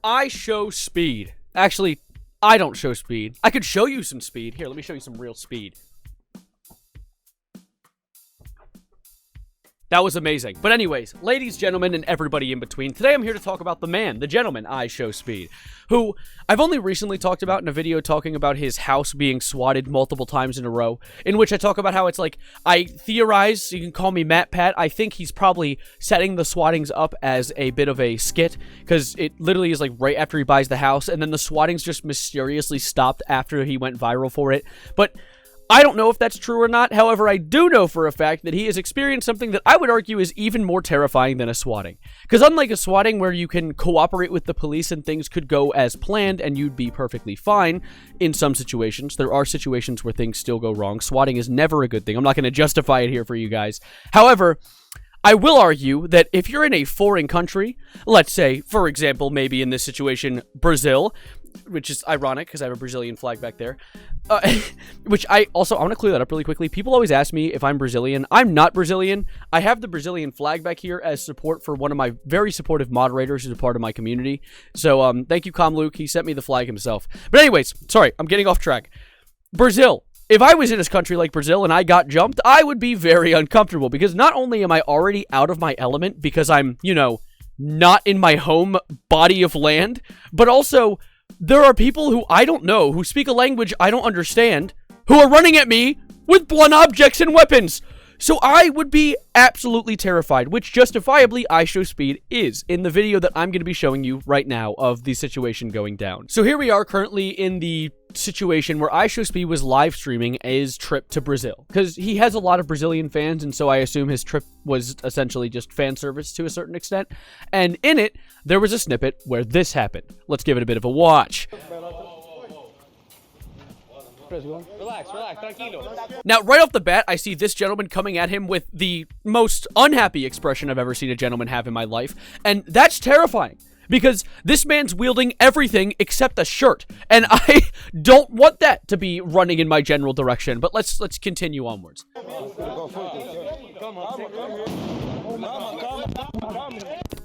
I show speed. Actually, I don't show speed. I could show you some speed. Here, let me show you some real speed. That was amazing. But anyways, ladies, gentlemen, and everybody in between, today I'm here to talk about the man, the gentleman, iShowSpeed, who I've only recently talked about in a video talking about his house being swatted multiple times in a row, in which I talk about how it's like, I theorize, you can call me Matt Pat, I think he's probably setting the swattings up as a bit of a skit, because it literally is like right after he buys the house, and then the swattings just mysteriously stopped after he went viral for it. But I don't know if that's true or not. However, I do know for a fact that he has experienced something that I would argue is even more terrifying than a swatting. Because unlike a swatting where you can cooperate with the police and things could go as planned and you'd be perfectly fine in some situations, there are situations where things still go wrong. Swatting is never a good thing. I'm not going to justify it here for you guys. However, I will argue that if you're in a foreign country, let's say, for example, maybe in this situation, Brazil, which is ironic because I have a Brazilian flag back there, which I want to clear that up really quickly. People always ask me if I'm Brazilian. I'm not Brazilian. I have the Brazilian flag back here as support for one of my very supportive moderators who's a part of my community. So, thank you, Luke. He sent me the flag himself. But anyways, sorry, I'm getting off track. Brazil. If I was in a country like Brazil and I got jumped, I would be very uncomfortable because not only am I already out of my element because I'm, not in my home body of land, but also there are people who I don't know, who speak a language I don't understand, who are running at me with blunt objects and weapons. So I would be absolutely terrified, which justifiably iShowSpeed is in the video that I'm going to be showing you right now of the situation going down. So here we are currently in the situation where iShowSpeed was live streaming his trip to Brazil because he has a lot of Brazilian fans, and so I assume his trip was essentially just fan service to a certain extent. And in it, there was a snippet where this happened. Let's give it a bit of a watch. Relax, tranquilo. Now, right off the bat, I see this gentleman coming at him with the most unhappy expression I've ever seen a gentleman have in my life, and that's terrifying. Because this man's wielding everything except a shirt, and I don't want that to be running in my general direction. But let's continue onwards.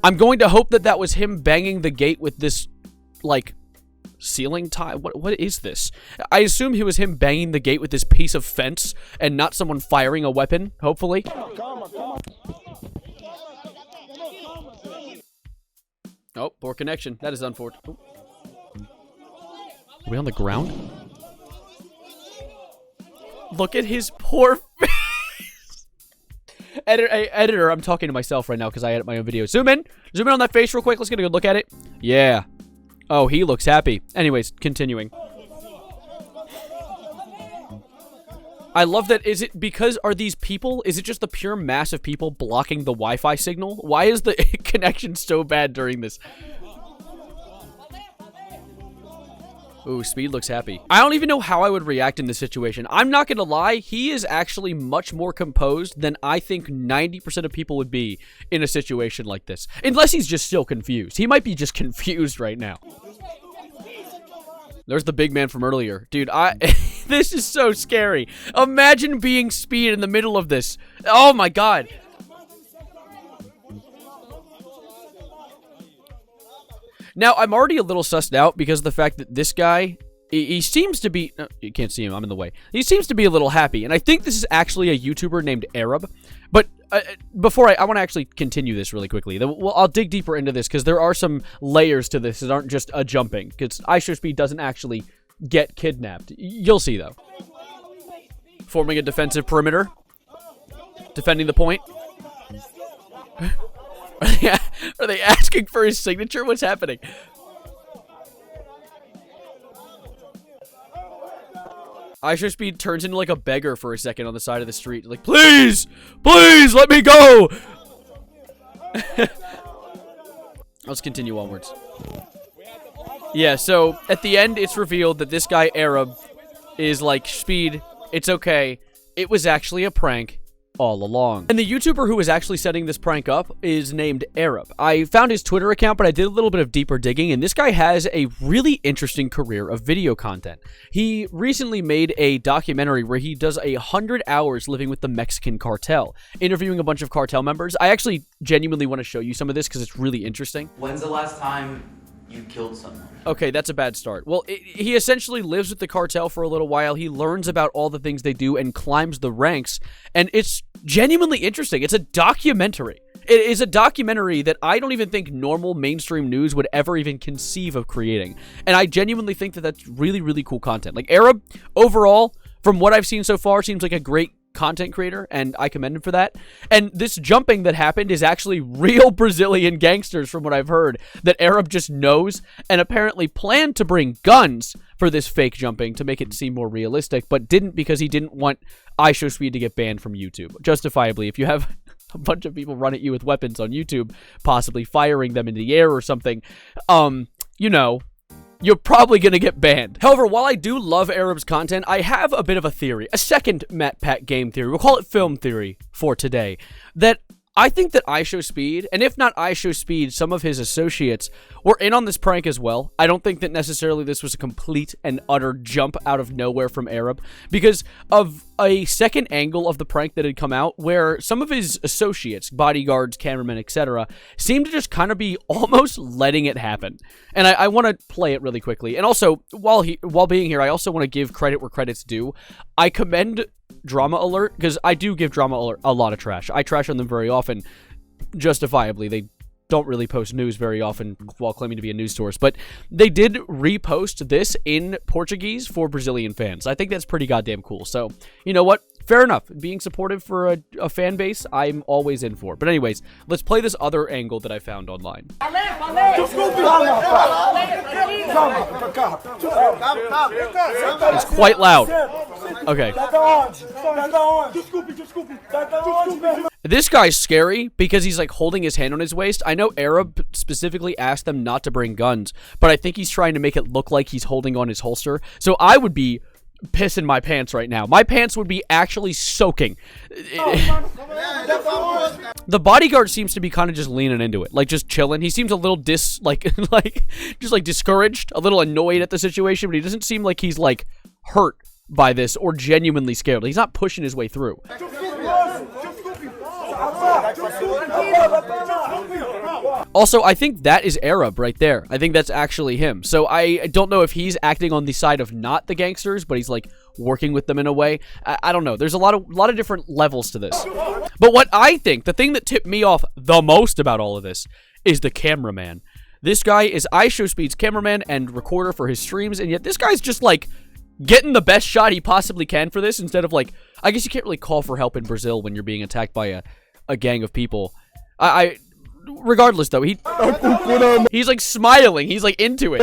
I'm going to hope that that was him banging the gate with this, like, ceiling tie. What is this? I assume it was him banging the gate with this piece of fence and not someone firing a weapon. Hopefully. Oh, poor connection. That is unfortunate. Oh. Are we on the ground? Look at his poor face. Editor, I'm talking to myself right now because I edit my own videos. Zoom in on that face real quick. Let's get a good look at it. Yeah. Oh, he looks happy. Anyways, continuing. I love that. Is it because are these people, is it just the pure mass of people blocking the Wi-Fi signal? Why is the connection so bad during this? Ooh, Speed looks happy. I don't even know how I would react in this situation. I'm not gonna lie, he is actually much more composed than I think 90% of people would be in a situation like this. Unless he's just still confused. He might be just confused right now. There's the big man from earlier. Dude, this is so scary. Imagine being Speed in the middle of this. Oh my god. Now, I'm already a little sussed out because of the fact that this guy, he seems to be, no, you can't see him, I'm in the way. He seems to be a little happy, and I think this is actually a YouTuber named Arab. But before I want to actually continue this really quickly. I'll dig deeper into this because there are some layers to this that aren't just a jumping. Because iShowSpeed doesn't actually get kidnapped. You'll see, though. Forming a defensive perimeter. Defending the point. Are they asking for his signature? What's happening? iShowSpeed turns into like a beggar for a second on the side of the street. Like, please, please let me go. Let's continue onwards. Yeah, so at the end, it's revealed that this guy, Arab, is like, Speed, it's okay. It was actually a prank. all along. And the YouTuber who was actually setting this prank up is named Arab. I found his Twitter account, but I did a little bit of deeper digging, and this guy has a really interesting career of video content. He recently made a documentary where he does 100 hours living with the Mexican cartel, interviewing a bunch of cartel members. I actually genuinely want to show you some of this because it's really interesting. When's the last time you killed someone? Okay, that's a bad start. Well, he essentially lives with the cartel for a little while. He learns about all the things they do and climbs the ranks, and it's genuinely interesting. It's a documentary. It is a documentary that I don't even think normal mainstream news would ever even conceive of creating, and I genuinely think that that's really, really cool content. Like, Arab, overall, from what I've seen so far, seems like a great content creator, and I commend him for that. And this jumping that happened is actually real Brazilian gangsters, from what I've heard, that Arab just knows and apparently planned to bring guns for this fake jumping to make it seem more realistic, but didn't because he didn't want iShowSpeed to get banned from YouTube. Justifiably, if you have a bunch of people run at you with weapons on YouTube, possibly firing them into the air or something, you know, you're probably going to get banned. However, while I do love Arab's content, I have a bit of a theory, a second Matt Pat game theory, we'll call it film theory for today, that I think that iShowSpeed, and if not iShowSpeed, some of his associates were in on this prank as well. I don't think that necessarily this was a complete and utter jump out of nowhere from Arab, because of a second angle of the prank that had come out where some of his associates, bodyguards, cameramen, etc., seemed to just kind of be almost letting it happen. And I want to play it really quickly. And also, while being here, I also want to give credit where credit's due. I commend Drama Alert, because I do give Drama Alert a lot of trash. I trash on them very often, justifiably. They don't really post news very often while claiming to be a news source, but they did repost this in Portuguese for Brazilian fans. I think that's pretty goddamn cool. So, you know what? Fair enough. Being supportive for a fan base, I'm always in for. But anyways, let's play this other angle that I found online. It's quite loud. Okay. This guy's scary because he's like holding his hand on his waist. I know Arab specifically asked them not to bring guns, but I think he's trying to make it look like he's holding on his holster. So I would be pissing my pants right now. My pants would be actually soaking. The bodyguard seems to be kind of just leaning into it, like just chilling. He seems a little just discouraged, a little annoyed at the situation, but he doesn't seem like he's like hurt by this or genuinely scared. He's not pushing his way through. Also, I think that is Arab right there. I think that's actually him. So I don't know if he's acting on the side of not the gangsters, but he's like working with them in a way. I don't know. There's a lot of different levels to this. But what I think, the thing that tipped me off the most about all of this is the cameraman. This guy is iShowSpeed's cameraman and recorder for his streams, and yet this guy's just like getting the best shot he possibly can for this instead of like, I guess you can't really call for help in Brazil when you're being attacked by a gang of people. Regardless though, he's like smiling, he's like into it.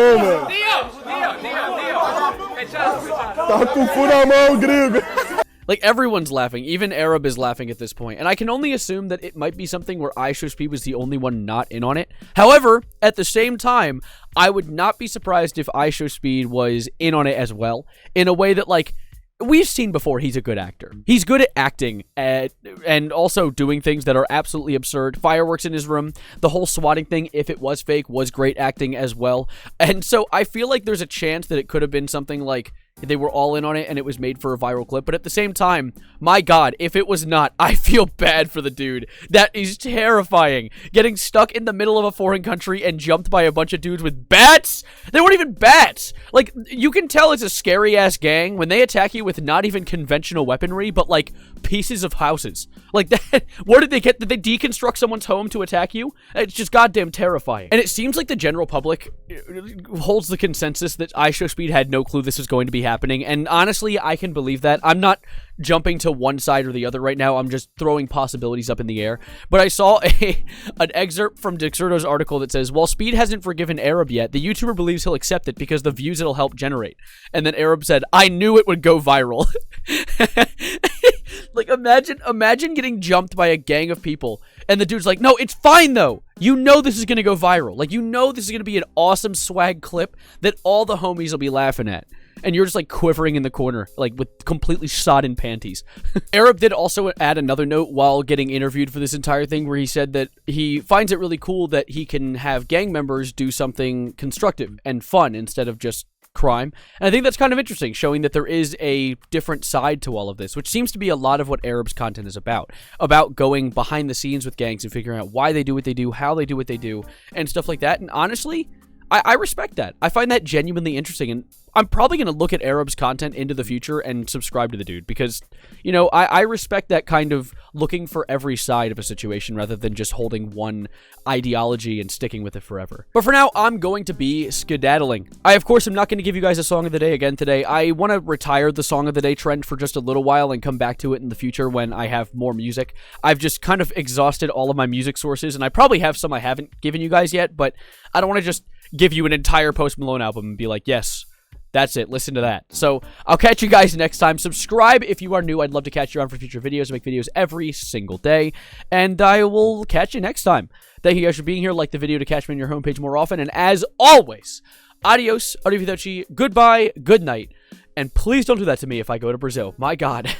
Like everyone's laughing, even Arab is laughing at this point, and I can only assume that it might be something where iShowSpeed was the only one not in on it. However, at the same time, I would not be surprised if iShowSpeed was in on it as well, in a way that like, we've seen before he's a good actor. He's good at acting and also doing things that are absolutely absurd. Fireworks in his room, the whole swatting thing, if it was fake, was great acting as well. And so I feel like there's a chance that it could have been something like they were all in on it and it was made for a viral clip. But at the same time, my God, if it was not, I feel bad for the dude. That is terrifying. Getting stuck in the middle of a foreign country and jumped by a bunch of dudes with bats. They weren't even bats. Like, you can tell it's a scary-ass gang when they attack you with not even conventional weaponry, but like pieces of houses. Like that, where did they get? Did they deconstruct someone's home to attack you? It's just goddamn terrifying. And it seems like the general public holds the consensus that iShowSpeed had no clue this was going to be happening. And honestly, I can believe that. I'm not jumping to one side or the other right now. I'm just throwing possibilities up in the air. But I saw an excerpt from Dexerto's article that says, while Speed hasn't forgiven Arab yet, the YouTuber believes he'll accept it because the views it'll help generate. And then Arab said, I knew it would go viral. Like, imagine getting jumped by a gang of people, and the dude's like, no, it's fine, though. You know this is going to go viral. Like, you know this is going to be an awesome swag clip that all the homies will be laughing at. and you're just like quivering in the corner, like with completely sodden panties. Arab did also add another note while getting interviewed for this entire thing, where he said that he finds it really cool that he can have gang members do something constructive and fun instead of just crime. And I think that's kind of interesting, showing that there is a different side to all of this, which seems to be a lot of what Arab's content is about going behind the scenes with gangs and figuring out why they do what they do, how they do what they do, and stuff like that. And honestly, I respect that. I find that genuinely interesting, and I'm probably going to look at Arab's content into the future and subscribe to the dude, because, you know, I respect that kind of looking for every side of a situation rather than just holding one ideology and sticking with it forever. But for now, I'm going to be skedaddling. I, of course, am not going to give you guys a song of the day again today. I want to retire the song of the day trend for just a little while and come back to it in the future when I have more music. I've just kind of exhausted all of my music sources, and I probably have some I haven't given you guys yet, but I don't want to just give you an entire Post Malone album and be like, yes, that's it, listen to that. So I'll catch you guys next time. Subscribe if you are new. I'd love to catch you on for future videos. I make videos every single day, and I will catch you next time. Thank you guys for being here. Like the video to catch me on your homepage more often, and as always, adios, arrivederci, goodbye, good night, and please don't do that to me if I go to Brazil. My God.